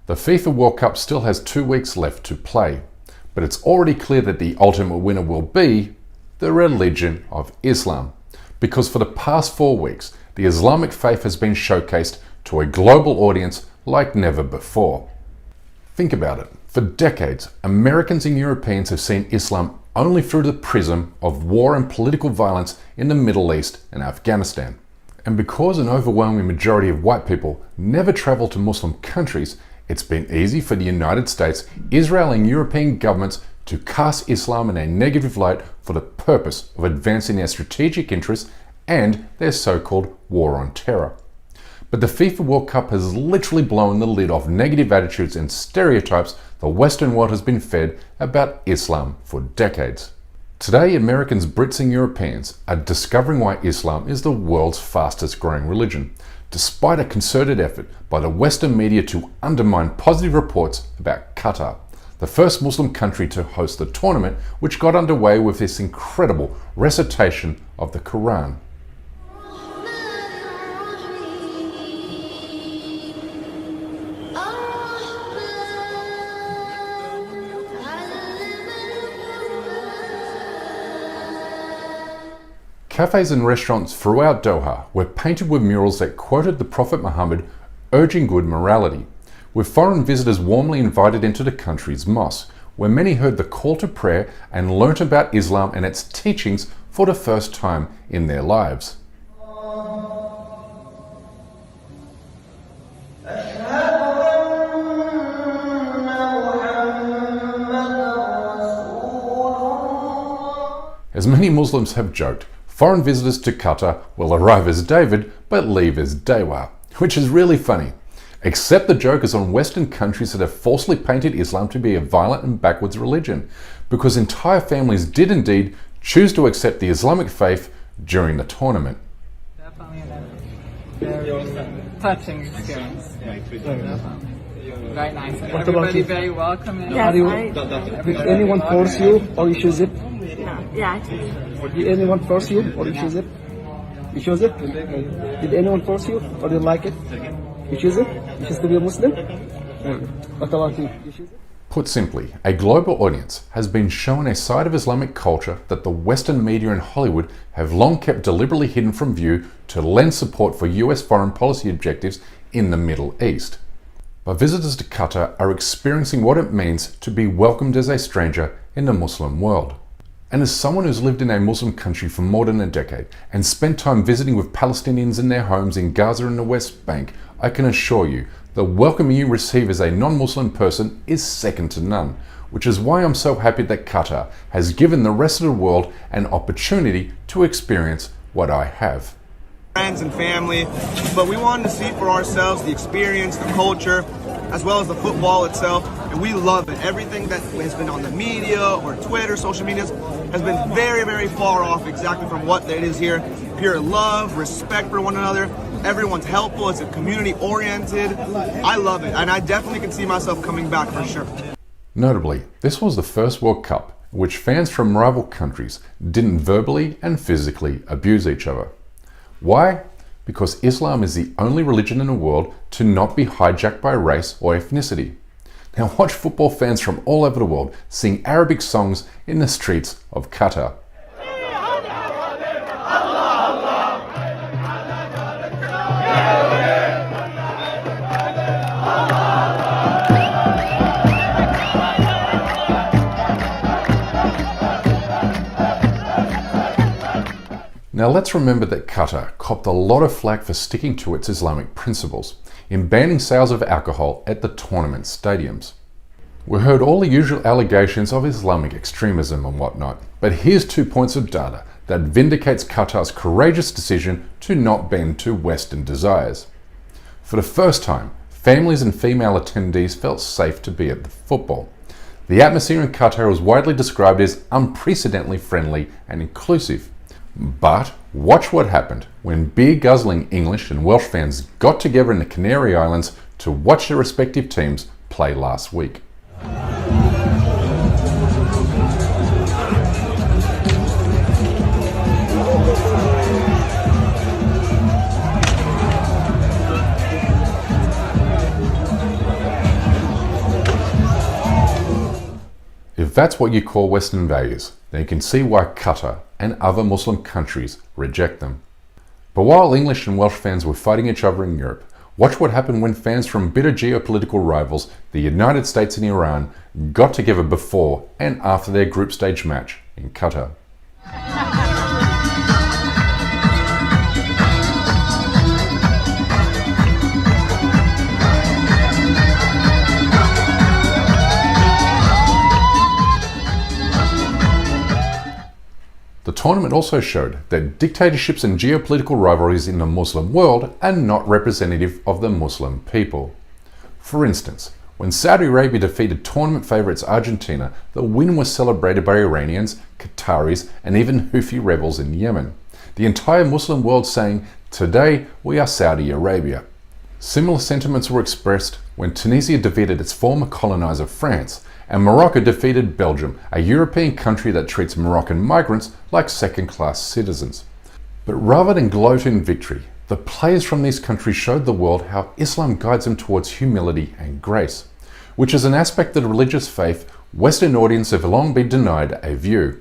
The FIFA World Cup still has 2 weeks left to play, but it's already clear that the ultimate winner will be the religion of Islam, because for the past 4 weeks, the Islamic faith has been showcased to a global audience like never before. Think about it. For decades, Americans and Europeans have seen Islam only through the prism of war and political violence in the Middle East and Afghanistan. And because an overwhelming majority of white people never travel to Muslim countries, it's been easy for the United States, Israel and European governments to cast Islam in a negative light for the purpose of advancing their strategic interests and their so-called war on terror. But the FIFA World Cup has literally blown the lid off negative attitudes and stereotypes the Western world has been fed about Islam for decades. Today, Americans, Brits and Europeans are discovering why Islam is the world's fastest growing religion, despite a concerted effort by the Western media to undermine positive reports about Qatar, the first Muslim country to host the tournament, which got underway with this incredible recitation of the Quran. Cafes and restaurants throughout Doha were painted with murals that quoted the Prophet Muhammad urging good morality, with foreign visitors warmly invited into the country's mosque, where many heard the call to prayer and learnt about Islam and its teachings for the first time in their lives. As many Muslims have joked, foreign visitors to Qatar will arrive as David but leave as Dewa, which is really funny. Except the joke is on Western countries that have falsely painted Islam to be a violent and backwards religion, because entire families did indeed choose to accept the Islamic faith during the tournament. Definitely a very touching experience. Very nice. And everybody very welcoming. Yes, did anyone force you or you choose it? No, yeah, I choose. Did anyone force you or you choose it? You choose it? Did anyone force you or you like it? You choose it? You choose to be a Muslim? What about you? You choose it? Put simply, a global audience has been shown a side of Islamic culture that the Western media and Hollywood have long kept deliberately hidden from view to lend support for US foreign policy objectives in the Middle East. But visitors to Qatar are experiencing what it means to be welcomed as a stranger in the Muslim world. And as someone who's lived in a Muslim country for more than a decade and spent time visiting with Palestinians in their homes in Gaza and the West Bank, I can assure you the welcome you receive as a non-Muslim person is second to none, which is why I'm so happy that Qatar has given the rest of the world an opportunity to experience what I have. Friends and family, but we wanted to see for ourselves the experience, the culture, as well as the football itself, and we love it. Everything that has been on the media or Twitter, social medias, has been very, very far off exactly from what it is here. Pure love, respect for one another. Everyone's helpful. It's a community oriented. I love it, and I definitely can see myself coming back for sure. Notably, this was the first World Cup in which fans from rival countries didn't verbally and physically abuse each other. Why? Because Islam is the only religion in the world to not be hijacked by race or ethnicity. Now watch football fans from all over the world sing Arabic songs in the streets of Qatar. Now let's remember that Qatar copped a lot of flack for sticking to its Islamic principles in banning sales of alcohol at the tournament stadiums. We heard all the usual allegations of Islamic extremism and whatnot, but here's 2 points of data that vindicates Qatar's courageous decision to not bend to Western desires. For the first time, families and female attendees felt safe to be at the football. The atmosphere in Qatar was widely described as unprecedentedly friendly and inclusive. But watch what happened when beer-guzzling English and Welsh fans got together in the Canary Islands to watch their respective teams play last week. that's what you call Western values, then you can see why Qatar and other Muslim countries reject them. But while English and Welsh fans were fighting each other in Europe, watch what happened when fans from bitter geopolitical rivals, the United States and Iran, got together before and after their group stage match in Qatar. The tournament also showed that dictatorships and geopolitical rivalries in the Muslim world are not representative of the Muslim people. For instance, when Saudi Arabia defeated tournament favourites Argentina, the win was celebrated by Iranians, Qataris, and even Houthi rebels in Yemen. The entire Muslim world saying, "Today we are Saudi Arabia." Similar sentiments were expressed when Tunisia defeated its former coloniser France, and Morocco defeated Belgium, a European country that treats Moroccan migrants like second-class citizens. But rather than gloat in victory, the players from these countries showed the world how Islam guides them towards humility and grace, which is an aspect of the religious faith Western audiences have long been denied a view.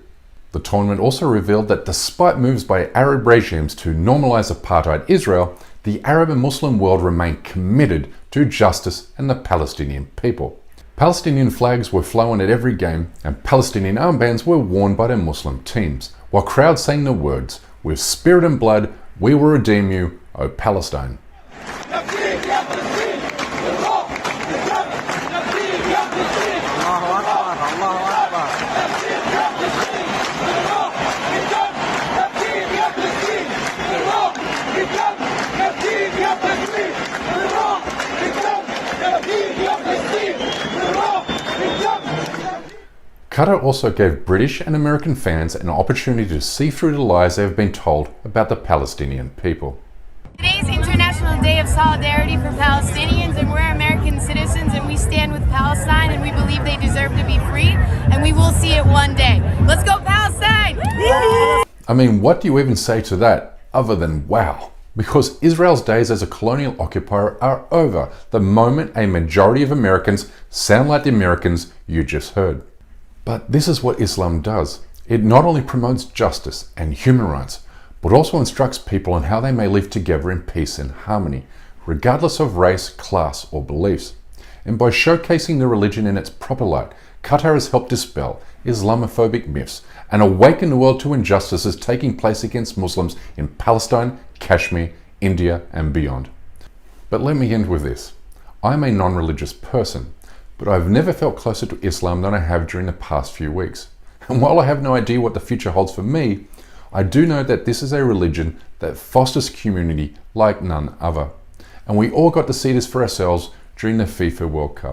The tournament also revealed that despite moves by Arab regimes to normalise apartheid Israel, the Arab and Muslim world remained committed to justice and the Palestinian people. Palestinian flags were flown at every game and Palestinian armbands were worn by the Muslim teams, while crowds sang the words, "With spirit and blood, we will redeem you, O Palestine." Qatar also gave British and American fans an opportunity to see through the lies they have been told about the Palestinian people. Today's International Day of Solidarity for Palestinians, and we're American citizens and we stand with Palestine and we believe they deserve to be free and we will see it one day. Let's go Palestine! I mean, what do you even say to that other than wow? Because Israel's days as a colonial occupier are over the moment a majority of Americans sound like the Americans you just heard. But this is what Islam does. It not only promotes justice and human rights, but also instructs people on how they may live together in peace and harmony, regardless of race, class, or beliefs. And by showcasing the religion in its proper light, Qatar has helped dispel Islamophobic myths and awaken the world to injustices taking place against Muslims in Palestine, Kashmir, India, and beyond. But let me end with this. I'm a non-religious person, but I've never felt closer to Islam than I have during the past few weeks. And while I have no idea what the future holds for me, I do know that this is a religion that fosters community like none other. And we all got to see this for ourselves during the FIFA World Cup.